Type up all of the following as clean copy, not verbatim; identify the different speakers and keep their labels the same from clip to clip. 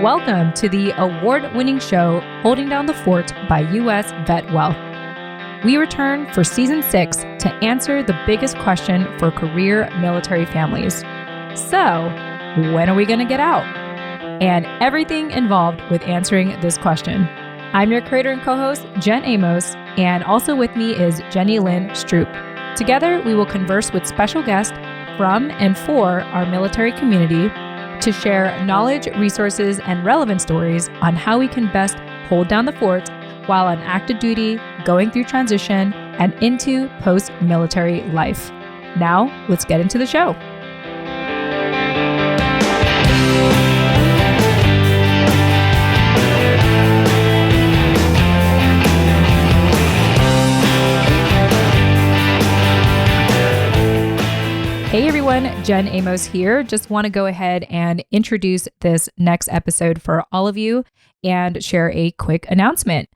Speaker 1: Welcome to the award-winning show, Holding Down the Fort by US VetWealth. We return for Season 6 to answer the biggest question for career military families. So, when are we going to get out? And everything involved with answering this question. I'm your creator and co-host, Jen Amos, and also with me is Jenny Lynn Stroop. Together, we will converse with special guests from and for our military community to share knowledge, resources, and relevant stories on how we can best hold down the fort while on active duty, going through transition, and into post-military life. Now, let's get into the show. Hey everyone, Jen Amos here. Just want to go ahead and introduce this next episode for all of you and share a quick announcement.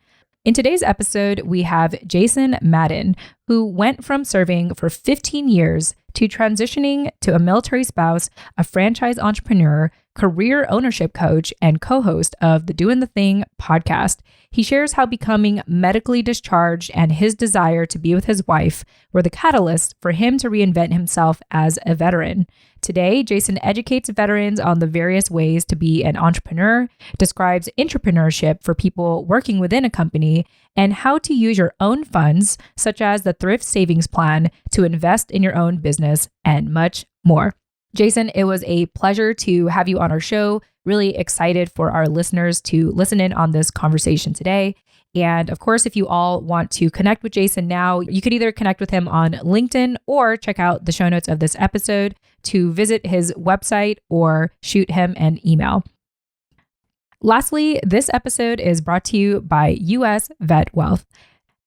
Speaker 1: In today's episode, we have Jason Madden, who went from serving for 15 years to transitioning to a military spouse, a franchise entrepreneur, career ownership coach, and co-host of the Doin The Thing Podcast. He shares how becoming medically discharged and his desire to be with his wife were the catalyst for him to reinvent himself as a veteran. Today, Jason educates veterans on the various ways to be an entrepreneur, describes intrapreneurship for people working within a company, and how to use your own funds, such as the Thrift Savings Plan, to invest in your own business, and much more. Jason, it was a pleasure to have you on our show. Really excited for our listeners to listen in on this conversation today. And of course, if you all want to connect with Jason now, you could either connect with him on LinkedIn or check out the show notes of this episode to visit his website or shoot him an email. Lastly, this episode is brought to you by US VetWealth.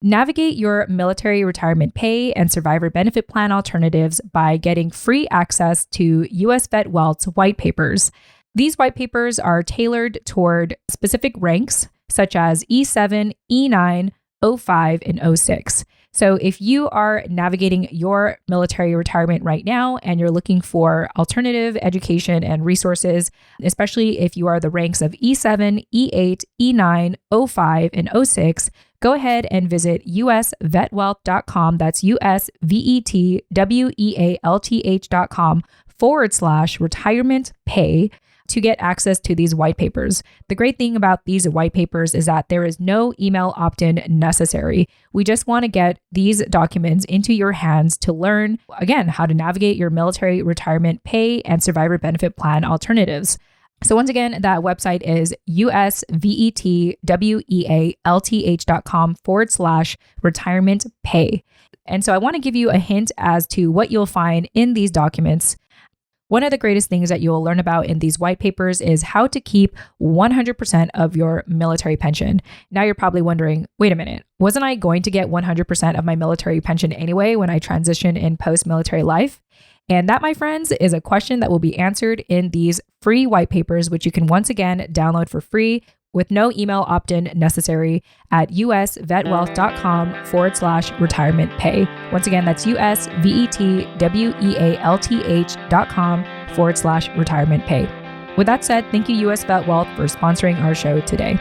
Speaker 1: Navigate your military retirement pay and survivor benefit plan alternatives by getting free access to US VetWealth's white papers. These white papers are tailored toward specific ranks, such as E7, E9, O5, and O6. So if you are navigating your military retirement right now and you're looking for alternative education and resources, especially if you are the ranks of E7, E8, E9, O5, and O6, go ahead and visit usvetwealth.com. That's usvetwealth.com/retirement pay to get access to these white papers. The great thing about these white papers is that there is no email opt-in necessary. We just want to get these documents into your hands to learn, again, how to navigate your military retirement pay and survivor benefit plan alternatives. So once again, that website is usvetwealth.com/retirement pay. And so I want to give you a hint as to what you'll find in these documents. One of the greatest things that you'll learn about in these white papers is how to keep 100% of your military pension. Now you're probably wondering, wait a minute, wasn't I going to get 100% of my military pension anyway when I transition in post-military life? And that, my friends, is a question that will be answered in these free white papers, which you can once again download for free with no email opt-in necessary at usvetwealth.com/retirement pay. Once again, that's usvetwealth.com/retirement pay. With that said, thank you, US VetWealth, for sponsoring our show today.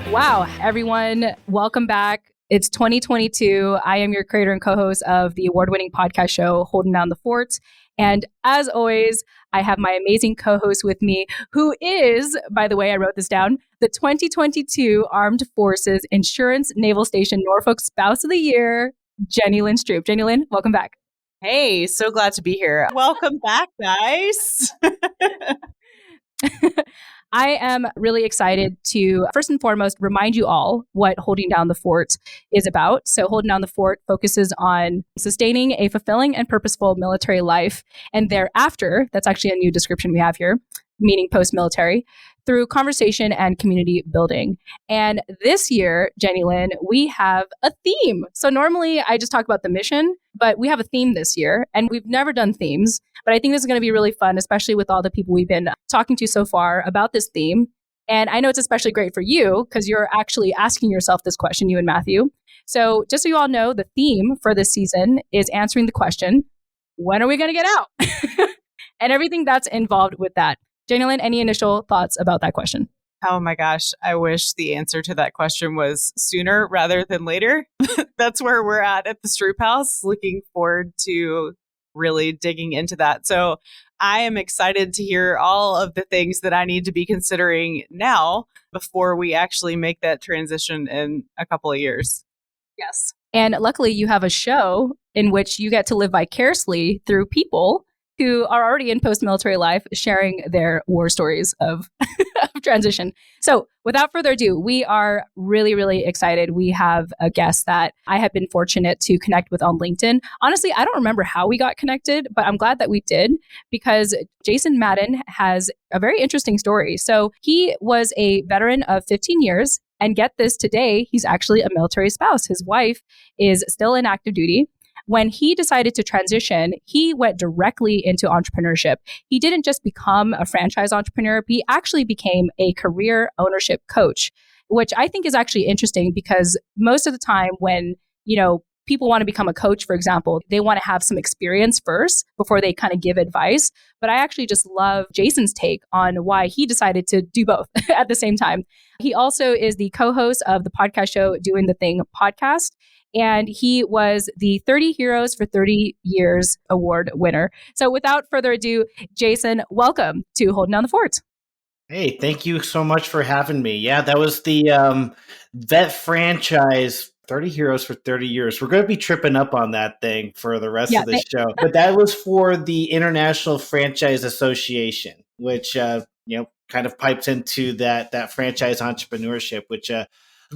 Speaker 1: Wow, everyone, welcome back. It's 2022. I am your creator and co-host of the award-winning podcast show, Holding Down the Fort. And as always, I have my amazing co-host with me, who is, by the way, I wrote this down, the 2022 Armed Forces Insurance Naval Station Norfolk Spouse of the Year, Jenny Lynn Stroop. Jenny Lynn, welcome back.
Speaker 2: Hey, so glad to be here. Welcome back, guys.
Speaker 1: I am really excited to, first and foremost, remind you all what Holding Down the Fort is about. So Holding Down the Fort focuses on sustaining a fulfilling and purposeful military life. And thereafter, that's actually a new description we have here, meaning post-military, through conversation and community building. And this year, Jenny Lynn, we have a theme. So normally I just talk about the mission, but we have a theme this year and we've never done themes. But I think this is going to be really fun, especially with all the people we've been talking to so far about this theme. And I know it's especially great for you because you're actually asking yourself this question, you and Matthew. So just so you all know, the theme for this season is answering the question, when are we going to get out? And everything that's involved with that. Janelyn, any initial thoughts about that question?
Speaker 2: Oh my gosh, I wish the answer to that question was sooner rather than later. That's where we're at the Stroop House. Looking forward to really digging into that. So I am excited to hear all of the things that I need to be considering now before we actually make that transition in a couple of years.
Speaker 1: Yes. And luckily, you have a show in which you get to live vicariously through people who are already in post-military life sharing their war stories of transition. So without further ado, we are really, really excited. We have a guest that I have been fortunate to connect with on LinkedIn. Honestly, I don't remember how we got connected, but I'm glad that we did because Jason Madden has a very interesting story. So he was a veteran of 15 years. And get this, today, he's actually a military spouse. His wife is still in active duty. When he decided to transition, he went directly into entrepreneurship. He didn't just become a franchise entrepreneur, he actually became a career ownership coach, which I think is actually interesting because most of the time when, people want to become a coach, for example, they want to have some experience first before they kind of give advice. But I actually just love Jason's take on why he decided to do both at the same time. He also is the co-host of the podcast show Doin The Thing Podcast. And he was the 30 Heroes for 30 Years award winner. So without further ado, Jason, welcome to Holding Down the Fort.
Speaker 3: Hey, thank you so much for having me. Yeah, that was the vet franchise, 30 Heroes for 30 Years. We're going to be tripping up on that thing for the rest of the show. But that was for the International Franchise Association, which, kind of pipes into that franchise entrepreneurship, which I'm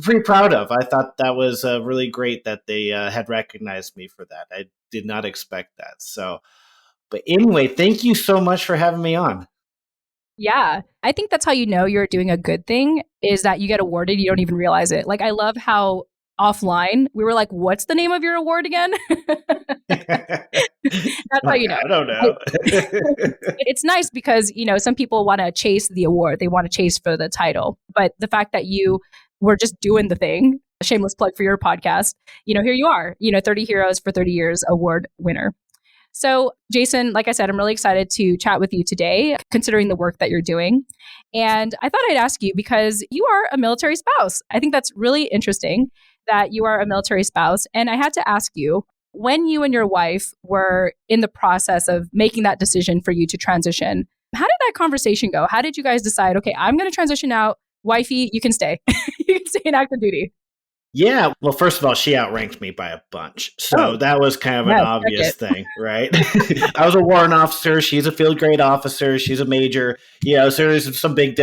Speaker 3: pretty proud of. I thought that was really great that they had recognized me for that. I did not expect that. So, but anyway, thank you so much for having me on.
Speaker 1: Yeah, I think that's how you know you're doing a good thing is that you get awarded, you don't even realize it. Like, I love how offline we were like, what's the name of your award again? That's how you know.
Speaker 3: I don't know.
Speaker 1: It's nice because, some people want to chase the award. They want to chase for the title. But the fact that you were just doing the thing, shameless plug for your podcast, here you are, 30 Heroes for 30 Years award winner. So, Jason, like I said, I'm really excited to chat with you today, considering the work that you're doing. And I thought I'd ask you because you are a military spouse. I think that's really interesting that you are a military spouse. And I had to ask you, when you and your wife were in the process of making that decision for you to transition, how did that conversation go? How did you guys decide, okay, I'm going to transition out. Wifey, you can stay. You can stay in active duty.
Speaker 3: Yeah. Well, first of all, she outranked me by a bunch. So that was kind of an obvious thing, right? I was a warrant officer. She's a field grade officer. She's a major. So there's some big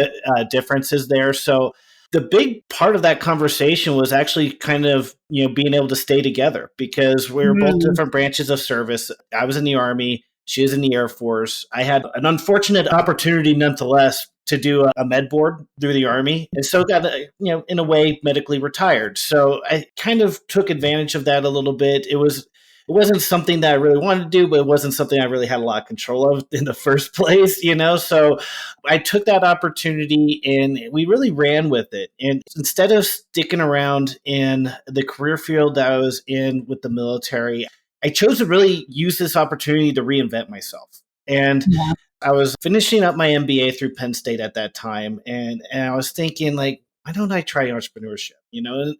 Speaker 3: differences there. So the big part of that conversation was actually kind of, being able to stay together because we were both different branches of service. I was in the Army. She was in the Air Force. I had an unfortunate opportunity nonetheless to do a med board through the Army. And so got, in a way, medically retired. So I kind of took advantage of that a little bit. It wasn't something that I really wanted to do, but it wasn't something I really had a lot of control of in the first place, So I took that opportunity and we really ran with it. And instead of sticking around in the career field that I was in with the military, I chose to really use this opportunity to reinvent myself. And I was finishing up my MBA through Penn State at that time. And I was thinking, like, why don't I try entrepreneurship?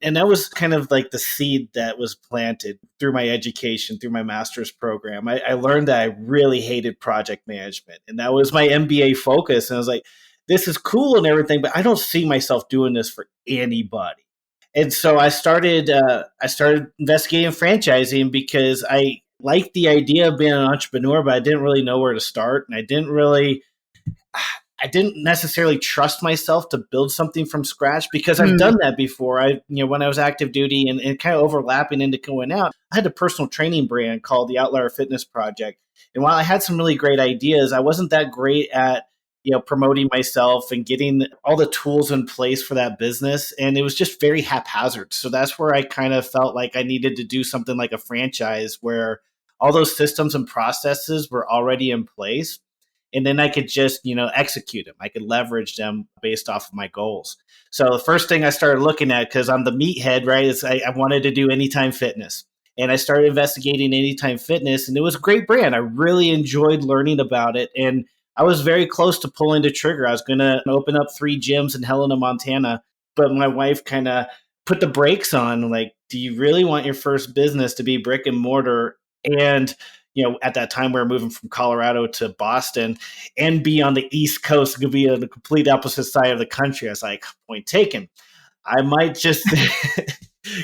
Speaker 3: And that was kind of like the seed that was planted through my education, through my master's program. I learned that I really hated project management. And that was my MBA focus. And I was like, this is cool and everything, but I don't see myself doing this for anybody. And so I started investigating franchising because I liked the idea of being an entrepreneur, but I didn't really know where to start. And I didn't necessarily trust myself to build something from scratch because I've done that before. When I was active duty and kind of overlapping into going out, I had a personal training brand called the Outlier Fitness Project. And while I had some really great ideas, I wasn't that great at promoting myself and getting all the tools in place for that business. And it was just very haphazard. So that's where I kind of felt like I needed to do something like a franchise where all those systems and processes were already in place. And then I could just, execute them. I could leverage them based off of my goals. So the first thing I started looking at, because I'm the meathead, right, is I wanted to do Anytime Fitness. And I started investigating Anytime Fitness, and it was a great brand. I really enjoyed learning about it. And I was very close to pulling the trigger. I was going to open up 3 gyms in Helena, Montana. But my wife kind of put the brakes on, like, do you really want your first business to be brick and mortar? And, at that time we were moving from Colorado to Boston and be on the East Coast. It could be on the complete opposite side of the country. I was like, point taken. I might just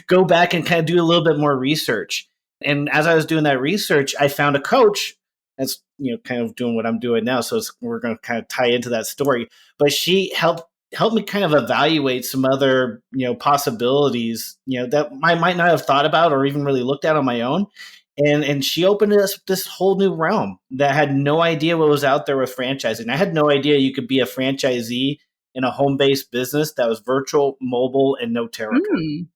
Speaker 3: go back and kind of do a little bit more research. And as I was doing that research, I found a coach that's, kind of doing what I'm doing now. So we're going to kind of tie into that story. But she helped me kind of evaluate some other, possibilities, that I might not have thought about or even really looked at on my own. And she opened us this whole new realm that I had no idea what was out there with franchising. I had no idea you could be a franchisee in a home-based business that was virtual, mobile, and no territory.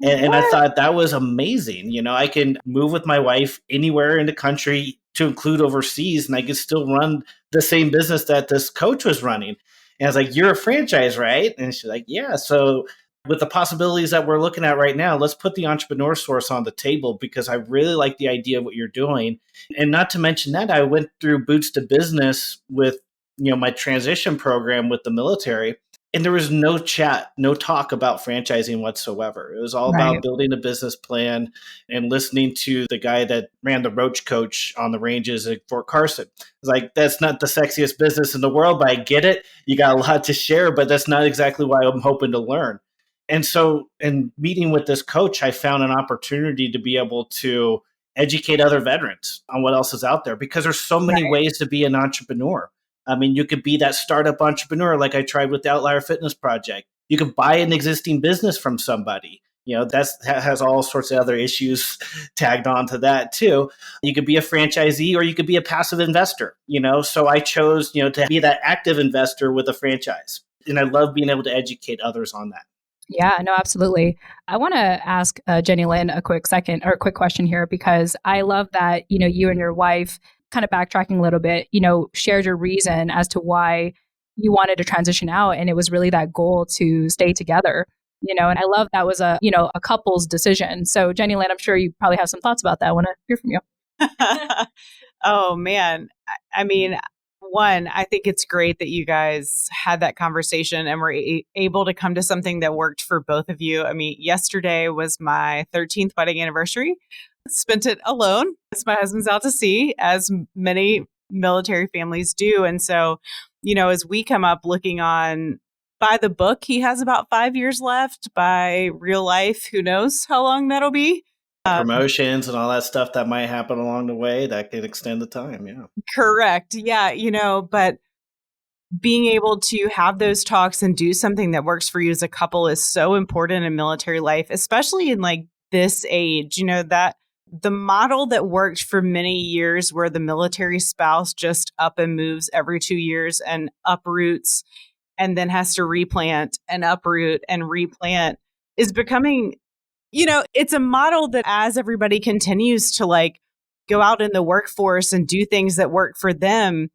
Speaker 3: And I thought that was amazing. I can move with my wife anywhere in the country, to include overseas, and I could still run the same business that this coach was running. And I was like, you're a franchise, right? And she's like, yeah. So with the possibilities that we're looking at right now, let's put the entrepreneur source on the table, because I really like the idea of what you're doing. And not to mention that I went through Boots to Business with, my transition program with the military. And there was no chat, no talk about franchising whatsoever. It was all about building a business plan and listening to the guy that ran the Roach Coach on the ranges at Fort Carson. It's like, that's not the sexiest business in the world, but I get it. You got a lot to share, but that's not exactly why I'm hoping to learn. And so in meeting with this coach, I found an opportunity to be able to educate other veterans on what else is out there, because there's so many ways to be an entrepreneur. I mean, you could be that startup entrepreneur like I tried with the Outlier Fitness Project. You could buy an existing business from somebody. That has all sorts of other issues tagged on to that too. You could be a franchisee, or you could be a passive investor, So I chose, to be that active investor with a franchise. And I love being able to educate others on that.
Speaker 1: Yeah, no, absolutely. I want to ask Jenny Lynn a quick question here, because I love that, you and your wife, kind of backtracking a little bit, shared your reason as to why you wanted to transition out. And it was really that goal to stay together, and I love that was a couple's decision. So Jenny Lynn, I'm sure you probably have some thoughts about that. I want to hear from you.
Speaker 2: Oh man. I mean, one, I think it's great that you guys had that conversation and were able to come to something that worked for both of you. I mean, yesterday was my 13th wedding anniversary. Spent it alone, as my husband's out to sea, as many military families do. And so, as we come up looking on by the book, he has about 5 years left. By real life, who knows how long that'll be.
Speaker 3: Promotions and all that stuff that might happen along the way that could extend the time. Yeah.
Speaker 2: Correct. Yeah. But being able to have those talks and do something that works for you as a couple is so important in military life, especially in like this age, that the model that worked for many years, where the military spouse just up and moves every 2 years and uproots and then has to replant and uproot and replant, is becoming, it's a model that as everybody continues to like go out in the workforce and do things that work for them,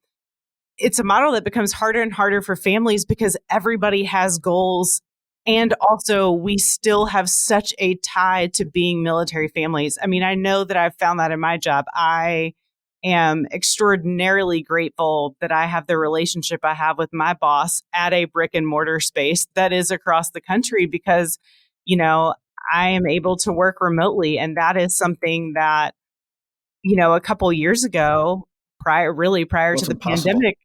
Speaker 2: it's a model that becomes harder and harder for families, because everybody has goals. And also, we still have such a tie to being military families. I mean, I know that I've found that in my job. I am extraordinarily grateful that I have the relationship I have with my boss at a brick and mortar space that is across the country, because, I am able to work remotely. And that is something that, a couple years ago, prior to the pandemic,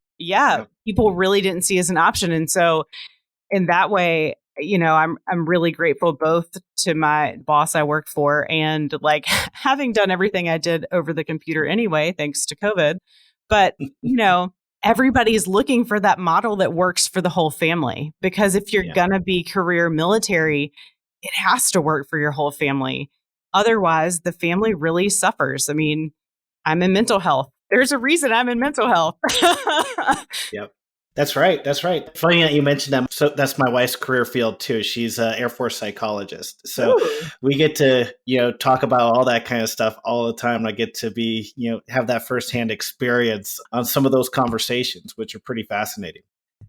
Speaker 2: people really didn't see as an option. And so in that way, I'm really grateful both to my boss I worked for, and like having done everything I did over the computer anyway, thanks to COVID. But, everybody's looking for that model that works for the whole family, because if you're going to be career military, it has to work for your whole family. Otherwise, the family really suffers. I mean, I'm in mental health. There's a reason I'm in mental health.
Speaker 3: Yep. That's right. That's right. Funny that you mentioned that. So that's my wife's career field too. She's an Air Force psychologist. So
Speaker 2: Ooh.
Speaker 3: we get to, talk about all that kind of stuff all the time. I get to be, have that firsthand experience on some of those conversations, which are pretty fascinating.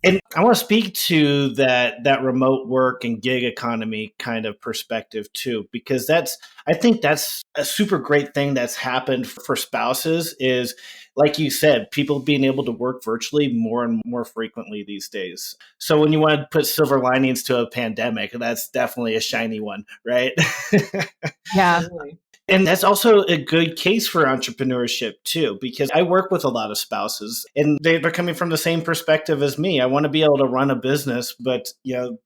Speaker 3: And I want to speak to that remote work and gig economy kind of perspective too, because I think that's a super great thing that's happened for spouses is, like you said, people being able to work virtually more and more frequently these days. So when you want to put silver linings to a pandemic, that's definitely a shiny one, right?
Speaker 1: Yeah.
Speaker 2: Totally.
Speaker 3: And that's also a good case for entrepreneurship too, because I work with a lot of spouses and they're coming from the same perspective as me. I want to be able to run a business, but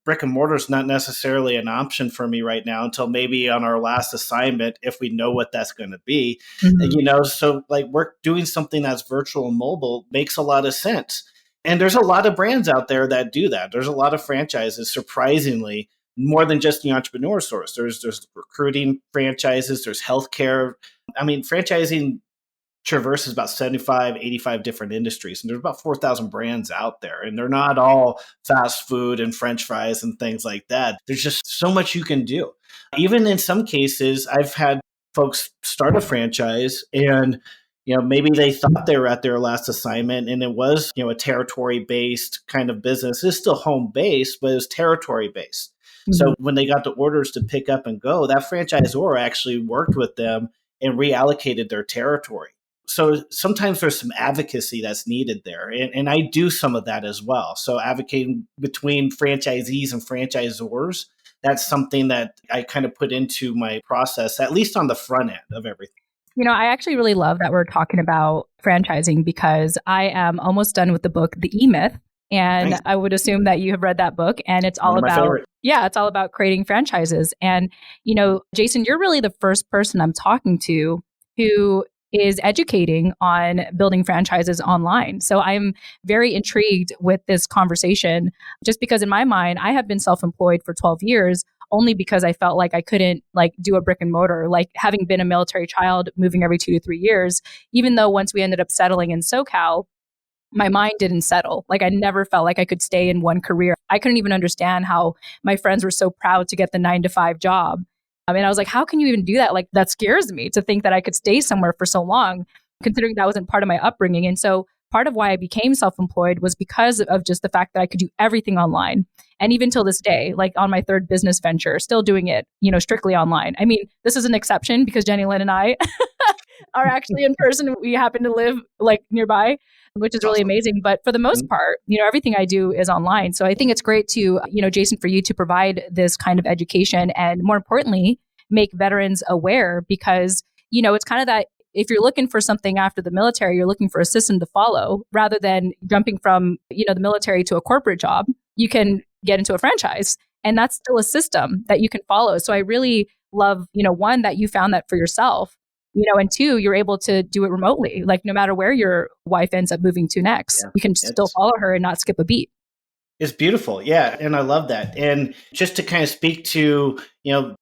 Speaker 3: brick and mortar is not necessarily an option for me right now until maybe on our last assignment, if we know what that's going to be. So like work doing something that's virtual and mobile makes a lot of sense. And there's a lot of brands out there that do that. There's a lot of franchises, surprisingly, more than just the entrepreneur source. There's recruiting franchises, there's healthcare. I mean, franchising traverses about 75, 85 different industries. And there's about 4,000 brands out there. And they're not all fast food and French fries and things like that. There's just so much you can do. Even in some cases, I've had folks start a franchise and maybe they thought they were at their last assignment and it was, a territory based kind of business. It's still home based, but it was territory based. So when they got the orders to pick up and go, that franchisor actually worked with them and reallocated their territory. So sometimes there's some advocacy that's needed there. And I do some of that as well. So advocating between franchisees and franchisors, that's something that I kind of put into my process, at least on the front end of everything.
Speaker 1: I actually really love that we're talking about franchising because I am almost done with the book, The E-Myth. And nice. I would assume that you have read that book and it's all about, it's all about creating franchises. And, Jason, you're really the first person I'm talking to who is educating on building franchises online. So I'm very intrigued with this conversation just because in my mind, I have been self-employed for 12 years only because I felt like I couldn't do a brick and mortar, like having been a military child moving every 2 to 3 years, even though once we ended up settling in SoCal, my mind didn't settle. Like I never felt like I could stay in one career. I couldn't even understand how my friends were so proud to get the 9-to-5 job. I mean, I was like, how can you even do that? Like that scares me to think that I could stay somewhere for so long, considering that wasn't part of my upbringing. And so part of why I became self-employed was because of just the fact that I could do everything online. And even till this day, like on my third business venture, still doing it, strictly online. I mean, this is an exception because Jenny Lynn and I are actually in person. We happen to live nearby, which is really amazing. But for the most part, everything I do is online. So I think it's great to, Jason, for you to provide this kind of education and more importantly, make veterans aware because, it's kind of that if you're looking for something after the military, you're looking for a system to follow rather than jumping from, the military to a corporate job. You can get into a franchise and that's still a system that you can follow. So I really love, one, that you found that for yourself. And two, you're able to do it remotely. Like no matter where your wife ends up moving to next, you can still follow her and not skip a beat.
Speaker 3: It's beautiful. Yeah. And I love that. And just to kind of speak to,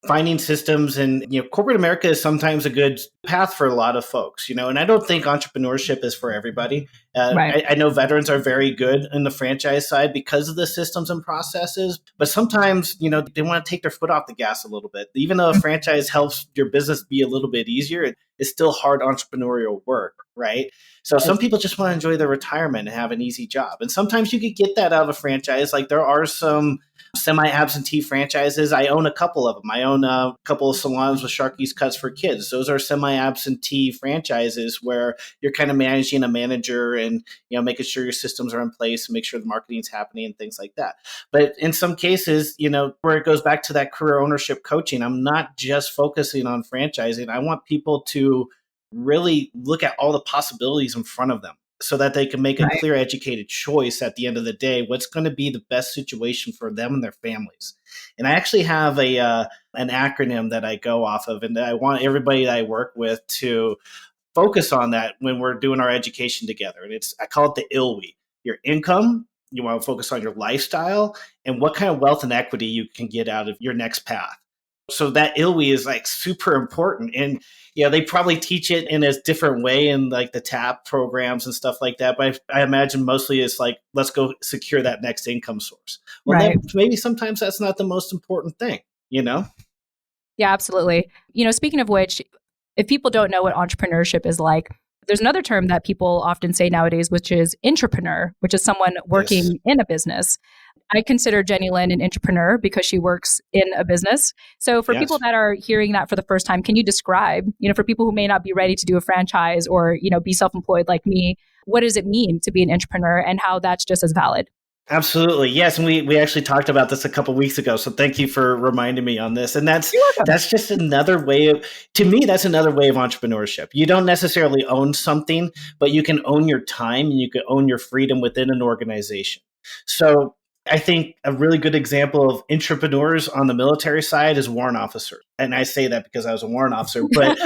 Speaker 3: finding systems and, corporate America is sometimes a good path for a lot of folks, and I don't think entrepreneurship is for everybody. Right. I know veterans are very good in the franchise side because of the systems and processes, but sometimes, they want to take their foot off the gas a little bit. Even though a franchise helps your business be a little bit easier, it's still hard entrepreneurial work, right? So some people just want to enjoy their retirement and have an easy job. And sometimes you could get that out of a franchise. Like there are some semi-absentee franchises. I own a couple of them. I own a couple of salons with Sharky's Cuts for Kids. Those are semi-absentee franchises where you're kind of managing a manager and, making sure your systems are in place and make sure the marketing's happening and things like that. But in some cases, where it goes back to that career ownership coaching, I'm not just focusing on franchising. I want people to really look at all the possibilities in front of them so that they can make a clear, educated choice at the end of the day, what's going to be the best situation for them and their families. And I actually have an acronym that I go off of, and I want everybody that I work with to focus on that when we're doing our education together. And I call it the ILWE, your income. You want to focus on your lifestyle and what kind of wealth and equity you can get out of your next path. So that ILWI is like super important. And they probably teach it in a different way in like the TAP programs and stuff like that. But I imagine mostly it's like, let's go secure that next income source. Well,
Speaker 1: Right.
Speaker 3: then maybe sometimes that's not the most important thing,
Speaker 1: Yeah, absolutely. Speaking of which, if people don't know what entrepreneurship is like, there's another term that people often say nowadays, which is intrapreneur, which is someone working in a business. I consider Jenny Lynn an entrepreneur because she works in a business. So for people that are hearing that for the first time, can you describe, for people who may not be ready to do a franchise or, be self-employed like me, what does it mean to be an entrepreneur and how that's just as valid?
Speaker 3: Absolutely. Yes. And we actually talked about this a couple of weeks ago. So thank you for reminding me on this. And that's just another way to me, that's another way of entrepreneurship. You don't necessarily own something, but you can own your time and you can own your freedom within an organization. So I think a really good example of entrepreneurs on the military side is warrant officers. And I say that because I was a warrant officer, but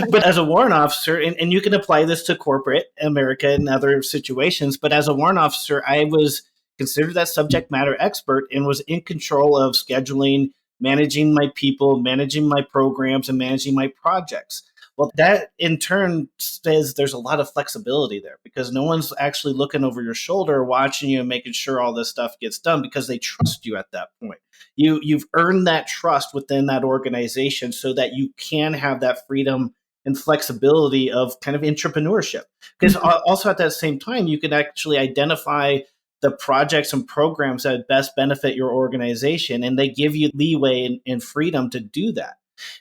Speaker 3: but as a warrant officer, and you can apply this to corporate America and other situations, but as a warrant officer, I was considered that subject matter expert and was in control of scheduling, managing my people, managing my programs, and managing my projects. Well, that in turn says there's a lot of flexibility there because no one's actually looking over your shoulder, watching you and making sure all this stuff gets done because they trust you at that point. You've earned that trust within that organization so that you can have that freedom and flexibility of kind of entrepreneurship. Because also at that same time, you can actually identify the projects and programs that best benefit your organization, and they give you leeway and freedom to do that.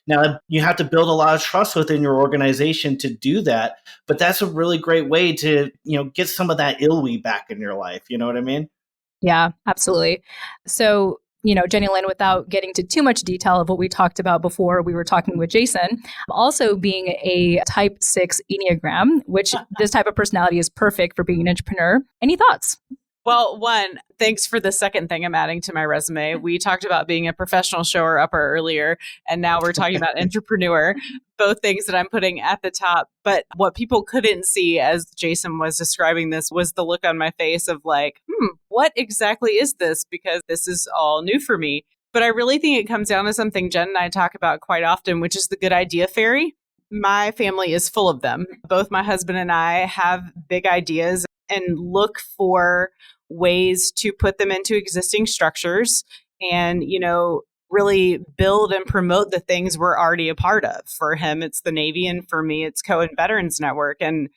Speaker 3: Now, you have to build a lot of trust within your organization to do that, but that's a really great way to, get some of that ILWI back in your life. You know what I mean?
Speaker 1: Yeah, absolutely. So, Jenny Lynn, without getting to too much detail of what we talked about before we were talking with Jason, also being a type 6 Enneagram, which this type of personality is perfect for being an entrepreneur. Any thoughts?
Speaker 2: Well, one, thanks for the second thing I'm adding to my resume. We talked about being a professional shower upper earlier, and now we're talking about entrepreneur, both things that I'm putting at the top. But what people couldn't see as Jason was describing this was the look on my face of like, what exactly is this? Because this is all new for me. But I really think it comes down to something Jen and I talk about quite often, which is the good idea fairy. My family is full of them. Both my husband and I have big ideas and look for ways to put them into existing structures and, really build and promote the things we're already a part of. For him, it's the Navy, and for me, it's Cohen Veterans Network. And,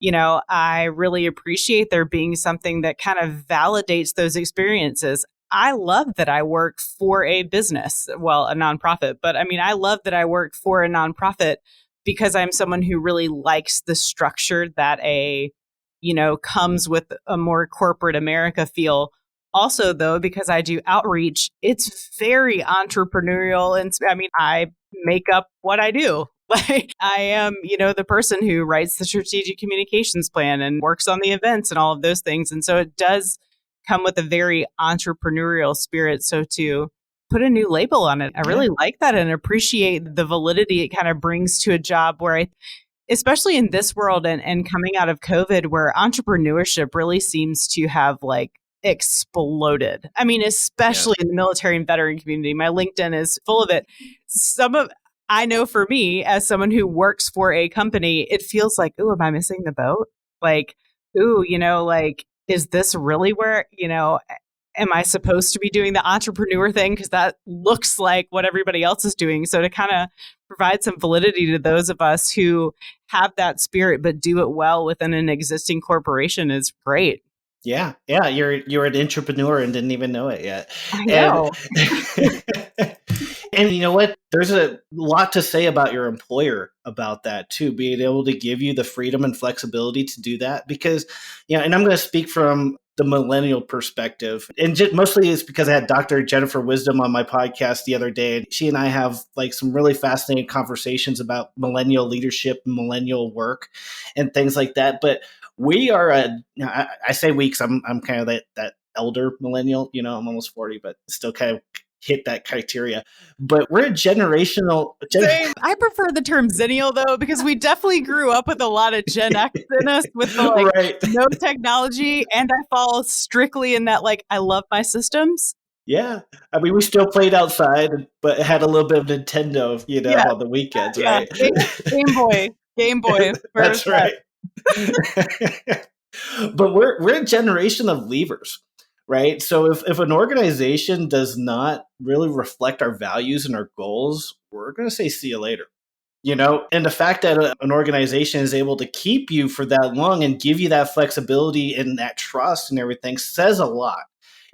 Speaker 2: I really appreciate there being something that kind of validates those experiences. I love that I work for a business, well, a nonprofit, but I love that I work for a nonprofit because I'm someone who really likes the structure that comes with a more corporate America feel. Also, though, because I do outreach, it's very entrepreneurial. And I make up what I do. Like I am, the person who writes the strategic communications plan and works on the events and all of those things. And so it does come with a very entrepreneurial spirit. So to put a new label on it, I really like that and appreciate the validity it kind of brings to a job where especially in this world and coming out of COVID, where entrepreneurship really seems to have like exploded. Especially in the military and veteran community. My LinkedIn is full of it. I know for me, as someone who works for a company, it feels like, ooh, am I missing the boat? Like, ooh, is this really where, am I supposed to be doing the entrepreneur thing? Because that looks like what everybody else is doing. So to kind of provide some validity to those of us who have that spirit, but do it well within an existing corporation is great.
Speaker 3: Yeah. You're an entrepreneur and didn't even know it yet.
Speaker 2: I know.
Speaker 3: And you know what? There's a lot to say about your employer about that too, being able to give you the freedom and flexibility to do that. Because, and I'm going to speak from the millennial perspective. And mostly it's because I had Dr. Jennifer Wisdom on my podcast the other day. And she and I have like some really fascinating conversations about millennial leadership, millennial work, and things like that. But we are I say we because I'm kind of that elder millennial. I'm almost 40, but still kind of hit that criteria. But we're a generational.
Speaker 2: Same. I prefer the term Zennial though, because we definitely grew up with a lot of Gen X in us with the no technology. And I fall strictly in that, I love my systems.
Speaker 3: Yeah. I mean, we still played outside, but had a little bit of Nintendo,
Speaker 2: Yeah.
Speaker 3: on the weekends,
Speaker 2: Yeah.
Speaker 3: right?
Speaker 2: Game Boy.
Speaker 3: That's right. But we're a generation of leavers, right? So if an organization does not really reflect our values and our goals, we're going to say see you later. And the fact that an organization is able to keep you for that long and give you that flexibility and that trust and everything says a lot.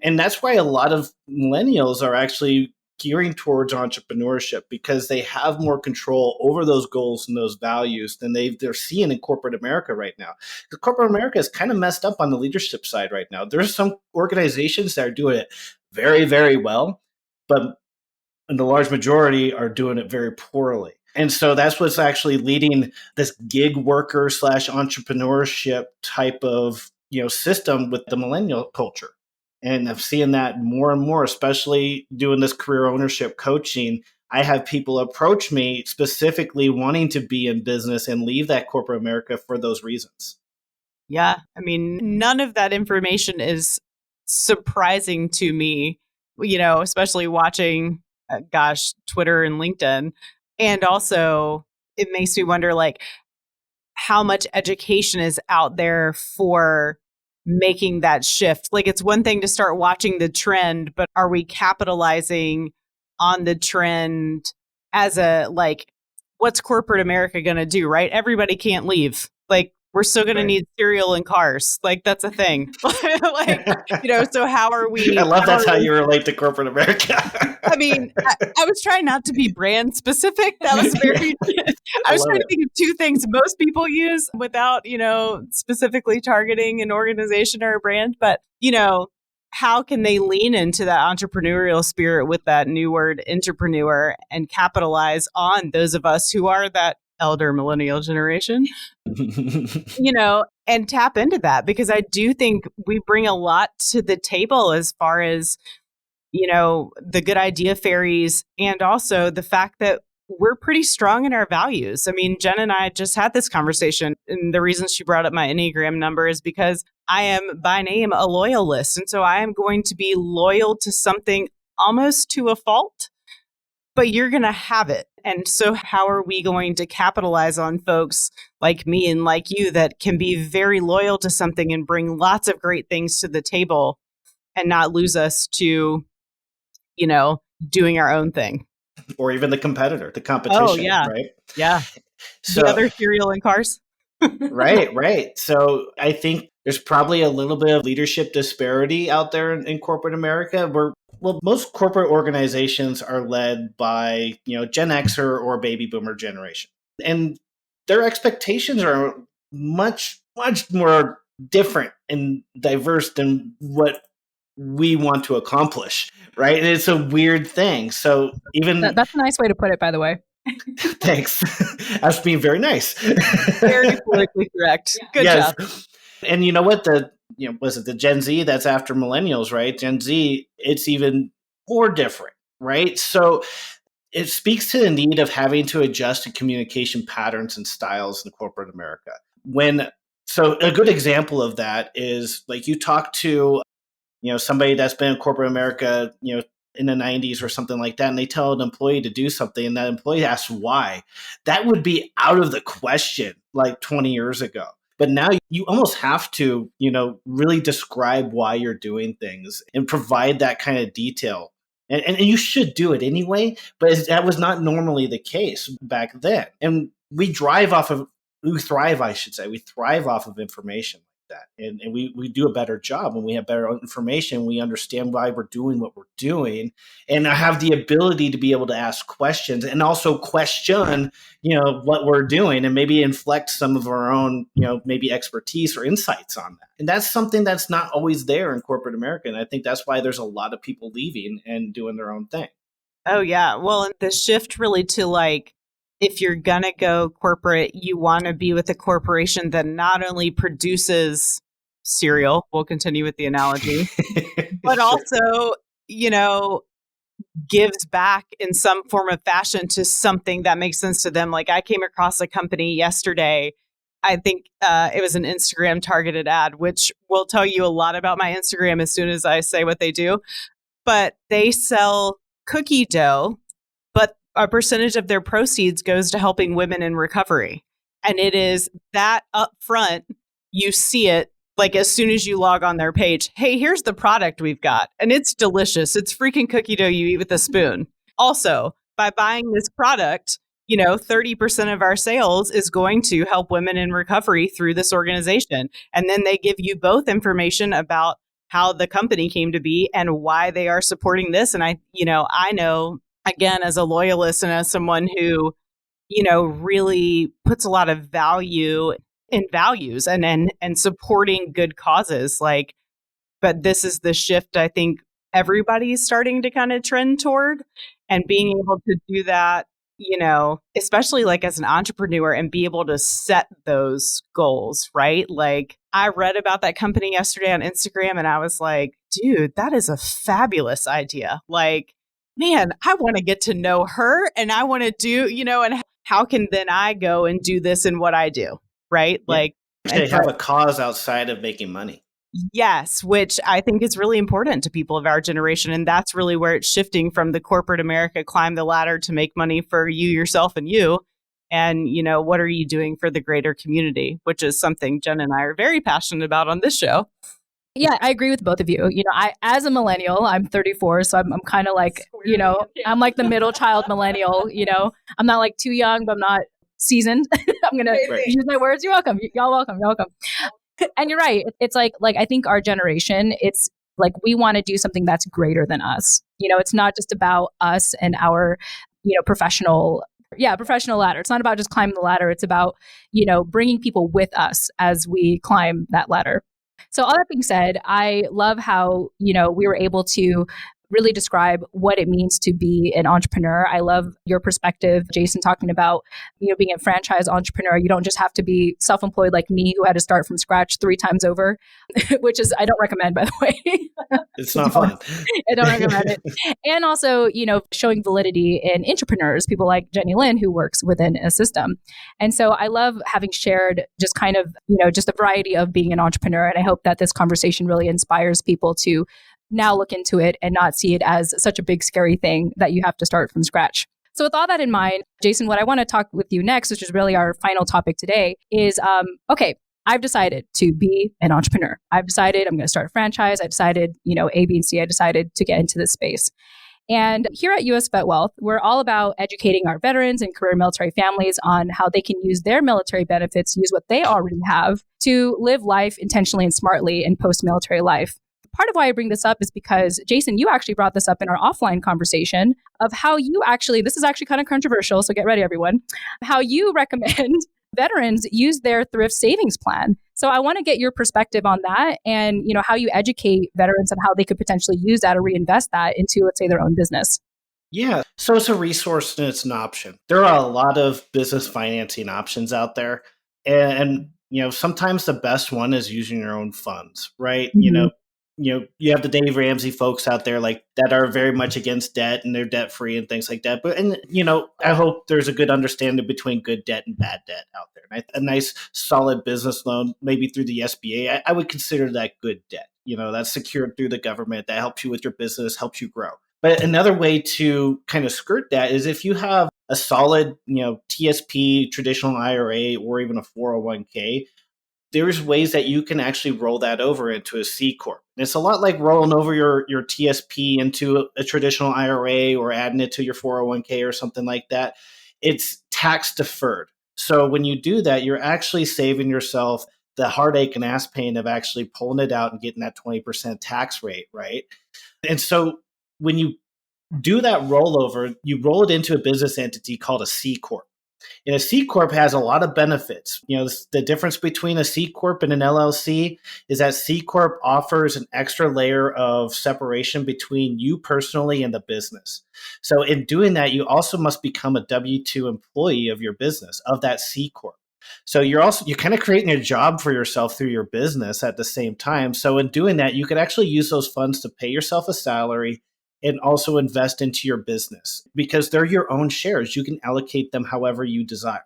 Speaker 3: And that's why a lot of millennials are actually gearing towards entrepreneurship, because they have more control over those goals and those values than they're seeing in corporate America right now. Because corporate America is kind of messed up on the leadership side right now. There's some organizations that are doing it very, very well, but the large majority are doing it very poorly. And so that's what's actually leading this gig worker / entrepreneurship type of system with the millennial culture. And I'm seeing that more and more, especially doing this career ownership coaching. I have people approach me specifically wanting to be in business and leave that corporate America for those reasons.
Speaker 2: Yeah. I mean, none of that information is surprising to me, especially watching, Twitter and LinkedIn. And also, it makes me wonder, how much education is out there for making that shift. It's one thing to start watching the trend, but are we capitalizing on the trend as what's corporate America going to do, right? Everybody can't leave. We're still going to need cereal and cars. That's a thing. So how are we?
Speaker 3: I love that's how you relate to corporate America.
Speaker 2: I mean, I was trying not to be brand specific. That was very, I was trying to think of two things most people use without, specifically targeting an organization or a brand. But, how can they lean into that entrepreneurial spirit with that new word, intrapreneur, and capitalize on those of us who are that elder millennial generation, and tap into that? Because I do think we bring a lot to the table as far as, the good idea fairies, and also the fact that we're pretty strong in our values. I mean, Jen and I just had this conversation, and the reason she brought up my Enneagram number is because I am by name a loyalist. And so I am going to be loyal to something almost to a fault, but you're going to have it. And so how are we going to capitalize on folks like me and like you that can be very loyal to something and bring lots of great things to the table and not lose us to, doing our own thing?
Speaker 3: Or even the competition.
Speaker 2: Oh, yeah.
Speaker 3: Right?
Speaker 2: Yeah.
Speaker 3: So,
Speaker 2: the other cereal and cars.
Speaker 3: Right. So I think there's probably a little bit of leadership disparity out there in corporate America where, most corporate organizations are led by, Gen Xer or baby boomer generation. And their expectations are much, much more different and diverse than what we want to accomplish, right? And it's a weird thing. So even
Speaker 1: that's a nice way to put it, by the way.
Speaker 3: Thanks. I was being very nice.
Speaker 2: Very politically correct. Good job.
Speaker 3: And you know what? Was it the Gen Z that's after millennials, right? Gen Z, it's even more different, right? So it speaks to the need of having to adjust to communication patterns and styles in corporate America. So a good example of that is you talk to somebody that's been in corporate America, in the 90s or something like that, and they tell an employee to do something and that employee asks why. That would be out of the question 20 years ago. But now you almost have to, really describe why you're doing things and provide that kind of detail. And you should do it anyway, but that was not normally the case back then. And we thrive off of information like that. And we do a better job when we have better information. We understand why we're doing what we're doing. And I have the ability to be able to ask questions and also question, what we're doing and maybe inflect some of our own, maybe expertise or insights on that. And that's something that's not always there in corporate America. And I think that's why there's a lot of people leaving and doing their own thing.
Speaker 2: Oh, yeah. Well, and the shift really to if you're going to go corporate, you want to be with a corporation that not only produces cereal, we'll continue with the analogy, but also, gives back in some form of fashion to something that makes sense to them. I came across a company yesterday. I think it was an Instagram targeted ad, which will tell you a lot about my Instagram as soon as I say what they do. but they sell cookie dough, but a percentage of their proceeds goes to helping women in recovery. And it is that upfront, you see it like as soon as you log on their page. Hey, here's the product we've got. And it's delicious. It's freaking cookie dough you eat with a spoon. Also, by buying this product, 30% of our sales is going to help women in recovery through this organization. And then they give you both information about how the company came to be and why they are supporting this. And I know, again, as a loyalist and as someone who, really puts a lot of value in values and supporting good causes, but this is the shift I think everybody's starting to kind of trend toward, and being able to do that, especially as an entrepreneur, and be able to set those goals, right? I read about that company yesterday on Instagram and I was like, dude, that is a fabulous idea. Man, I want to get to know her, and I want to do, and how can then I go and do this in what I do, right?
Speaker 3: Yeah. They have a cause outside of making money.
Speaker 2: Yes, which I think is really important to people of our generation. And that's really where it's shifting from the corporate America, climb the ladder to make money for you, yourself, and you. And, what are you doing for the greater community, which is something Jen and I are very passionate about on this show.
Speaker 1: Yeah, I agree with both of you. As a millennial, I'm 34, so I'm kind of I'm like the middle child millennial. I'm not too young, but I'm not seasoned. I'm gonna use my words. You're welcome. Y'all welcome. You're welcome. And you're right. It's like I think our generation, it's we want to do something that's greater than us. It's not just about us and our, professional ladder. It's not about just climbing the ladder. It's about, bringing people with us as we climb that ladder. So all that being said, I love how, we were able to really describe what it means to be an entrepreneur. I love your perspective, Jason, talking about, being a franchise entrepreneur. You don't just have to be self-employed like me, who had to start from scratch 3 times over, which is, I don't recommend, by the way.
Speaker 3: It's not fun.
Speaker 1: I don't recommend it. And also, showing validity in entrepreneurs, people like Jenny Lynn, who works within a system. And so I love having shared just kind of, just a variety of being an entrepreneur. And I hope that this conversation really inspires people to now look into it and not see it as such a big, scary thing that you have to start from scratch. So with all that in mind, Jason, what I want to talk with you next, which is really our final topic today, is, okay, I've decided to be an entrepreneur. I've decided I'm going to start a franchise. I decided, A, B, and C, I decided to get into this space. And here at US VetWealth, we're all about educating our veterans and career military families on how they can use their military benefits, use what they already have to live life intentionally and smartly in post-military life. Part of why I bring this up is because, Jason, you actually brought this up in our offline conversation of how you actually, this is actually kind of controversial, so get ready, everyone, how you recommend veterans use their Thrift Savings Plan. So I want to get your perspective on that and, how you educate veterans on how they could potentially use that or reinvest that into, let's say, their own business.
Speaker 3: Yeah. So it's a resource and it's an option. There are a lot of business financing options out there. And sometimes the best one is using your own funds, right? Mm-hmm. You have the Dave Ramsey folks out there that are very much against debt and they're debt free and things like that. But, I hope there's a good understanding between good debt and bad debt out there. A nice solid business loan, maybe through the SBA, I would consider that good debt. That's secured through the government, that helps you with your business, helps you grow. But another way to kind of skirt that is if you have a solid, TSP, traditional IRA, or even a 401k, there's ways that you can actually roll that over into a C Corp. And it's a lot like rolling over your TSP into a traditional IRA or adding it to your 401k or something like that. It's tax deferred. So when you do that, you're actually saving yourself the heartache and ass pain of actually pulling it out and getting that 20% tax rate, right? And so when you do that rollover, you roll it into a business entity called a C Corp. And a C Corp has a lot of benefits. The difference between a C Corp and an LLC is that C Corp offers an extra layer of separation between you personally and the business. So in doing that, you also must become a W-2 employee of your business, of that C Corp. So you're kind of creating a job for yourself through your business at the same time. So in doing that, you could actually use those funds to pay yourself a salary and also invest into your business because they're your own shares. You can allocate them however you desire.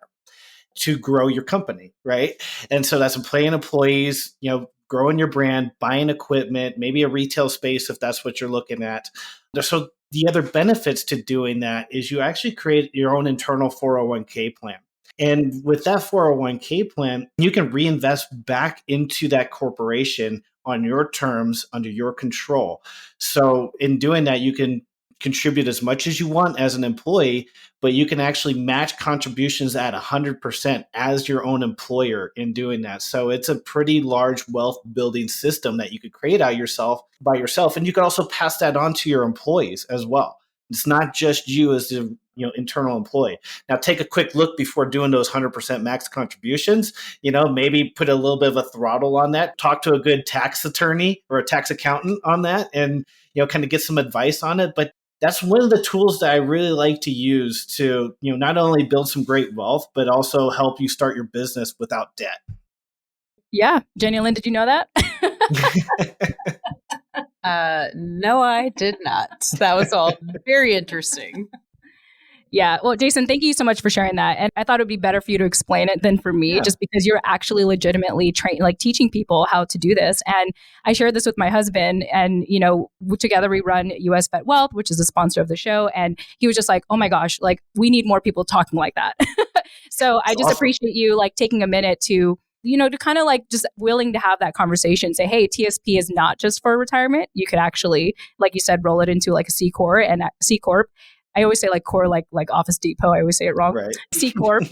Speaker 3: to grow your company, right? And so that's employing employees, growing your brand, buying equipment, maybe a retail space if that's what you're looking at. So the other benefits to doing that is you actually create your own internal 401k plan. And with that 401k plan, you can reinvest back into that corporation on your terms, under your control. So in doing that, you can contribute as much as you want as an employee, but you can actually match contributions at 100% as your own employer in doing that. So it's a pretty large wealth building system that you could create out by yourself. And you can also pass that on to your employees as well. It's not just you as the internal employee. Now take a quick look before doing those 100% max contributions. Maybe put a little bit of a throttle on that. Talk to a good tax attorney or a tax accountant on that, and kind of get some advice on it. But that's one of the tools that I really like to use to not only build some great wealth, but also help you start your business without debt.
Speaker 1: Yeah, Jenny Lynn, did you know that?
Speaker 2: No, I did not. That was all very interesting.
Speaker 1: Yeah. Well, Jason, thank you so much for sharing that. And I thought it would be better for you to explain it than for me, just because you're actually legitimately teaching people how to do this. And I shared this with my husband, and, together we run US VetWealth, which is a sponsor of the show. And he was just like, oh my gosh, we need more people talking like that. So I just appreciate you taking a minute to kind of just willing to have that conversation, say, hey, TSP is not just for retirement. You could actually, like you said, roll it into a C Corp and C Corp. I always say core, like Office Depot. I always say it wrong. Right. C Corp.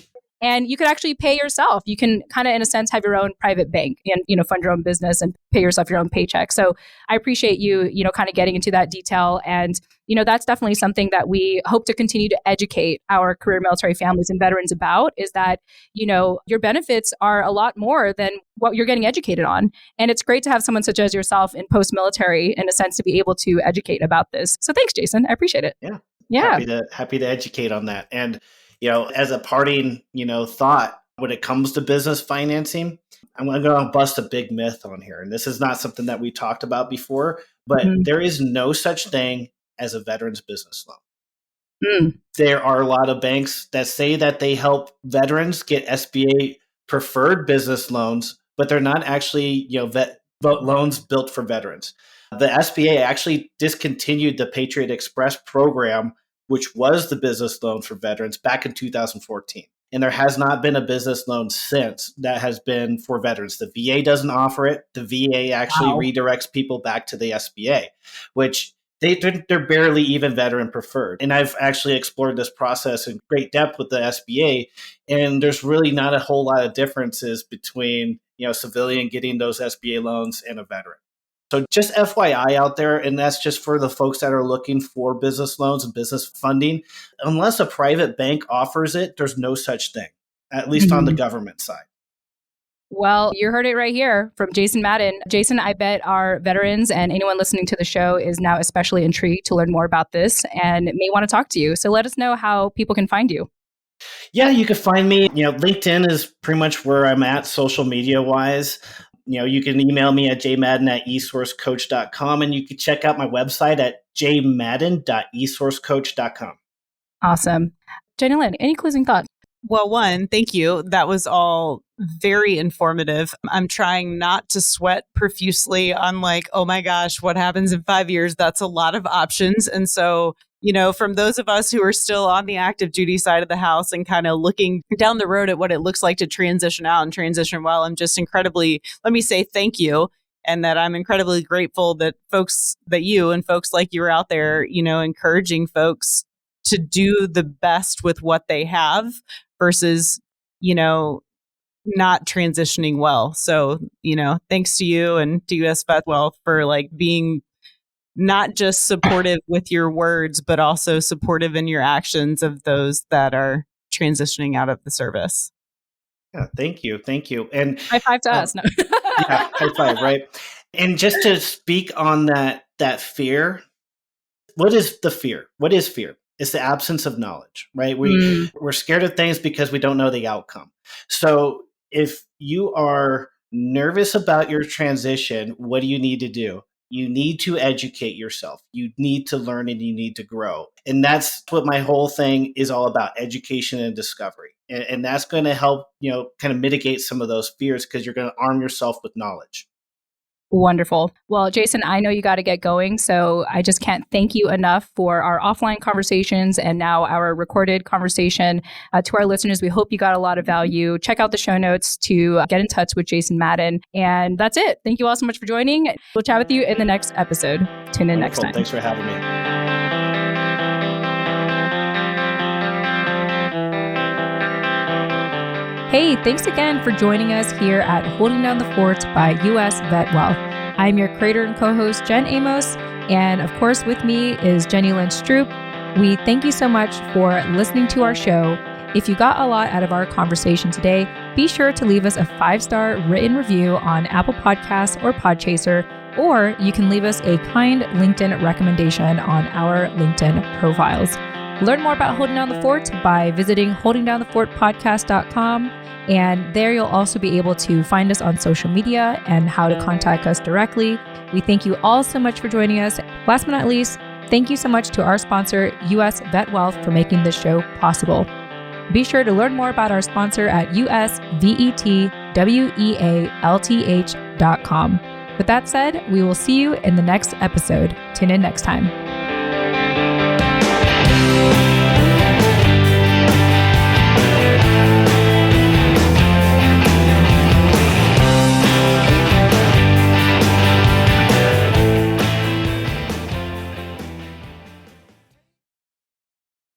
Speaker 1: And you could actually pay yourself. You can kind of, in a sense, have your own private bank and, fund your own business and pay yourself your own paycheck. So I appreciate you, kind of getting into that detail. And, that's definitely something that we hope to continue to educate our career military families and veterans about, is that, your benefits are a lot more than what you're getting educated on. And it's great to have someone such as yourself in post-military, in a sense, to be able to educate about this. So thanks, Jason. I appreciate it.
Speaker 3: Yeah. Happy to educate on that. And, as a parting, thought, when it comes to business financing, I'm going to bust a big myth on here. And this is not something that we talked about before, but there is no such thing as a veteran's business loan. There are a lot of banks that say that they help veterans get SBA preferred business loans, but they're not actually, loans built for veterans. The SBA actually discontinued the Patriot Express program, which was the business loan for veterans, back in 2014. And there has not been a business loan since that has been for veterans. The VA doesn't offer it. The VA actually redirects people back to the SBA, which they're barely even veteran preferred. And I've actually explored this process in great depth with the SBA. And there's really not a whole lot of differences between, civilian getting those SBA loans and a veteran. So just FYI out there, and that's just for the folks that are looking for business loans and business funding. Unless a private bank offers it, there's no such thing, at least on the government side.
Speaker 1: Well, you heard it right here from Jason Madden. Jason, I bet our veterans and anyone listening to the show is now especially intrigued to learn more about this and may want to talk to you. So let us know how people can find you.
Speaker 3: Yeah, you can find me. LinkedIn is pretty much where I'm at social media wise. You can email me at jmadden@esourcecoach.com, and you can check out my website at jmadden.esourcecoach.com.
Speaker 1: Awesome. Jenny Lynn, any closing thoughts?
Speaker 2: Well, one, thank you. That was all very informative. I'm trying not to sweat profusely on oh my gosh, what happens in 5 years? That's a lot of options. And so, from those of us who are still on the active duty side of the house and kind of looking down the road at what it looks like to transition out and transition well, I'm just let me say thank you. And that I'm incredibly grateful that you and folks like you are out there, encouraging folks to do the best with what they have versus, not transitioning well. So, thanks to you and to US VetWealth for being not just supportive with your words, but also supportive in your actions of those that are transitioning out of the service.
Speaker 3: Yeah, thank you. And
Speaker 1: high five to us. No.
Speaker 3: Yeah, high five, right? And just to speak on that fear, what is the fear? What is fear? It's the absence of knowledge, right? We're scared of things because we don't know the outcome. So if you are nervous about your transition, what do you need to do? You need to educate yourself. You need to learn and you need to grow. And that's what my whole thing is all about, education and discovery. And that's going to help, kind of mitigate some of those fears because you're going to arm yourself with knowledge.
Speaker 1: Wonderful. Well, Jason, I know you got to get going, so I just can't thank you enough for our offline conversations and now our recorded conversation. To our listeners, we hope you got a lot of value. Check out the show notes to get in touch with Jason Madden. And that's it. Thank you all so much for joining. We'll chat with you in the next episode. Tune in next time.
Speaker 3: Thanks for having me.
Speaker 1: Hey, thanks again for joining us here at Holding Down the Fort by US VetWealth. I'm your creator and co-host, Jen Amos, and of course with me is Jenny Lynch Stroop. We thank you so much for listening to our show. If you got a lot out of our conversation today, be sure to leave us a 5-star written review on Apple Podcasts or Podchaser, or you can leave us a kind LinkedIn recommendation on our LinkedIn profiles. Learn more about Holding Down the Fort by visiting holdingdownthefortpodcast.com. And there you'll also be able to find us on social media and how to contact us directly. We thank you all so much for joining us. Last but not least, thank you so much to our sponsor, US VetWealth, for making this show possible. Be sure to learn more about our sponsor at usvetwealth.com. With that said, we will see you in the next episode. Tune in next time.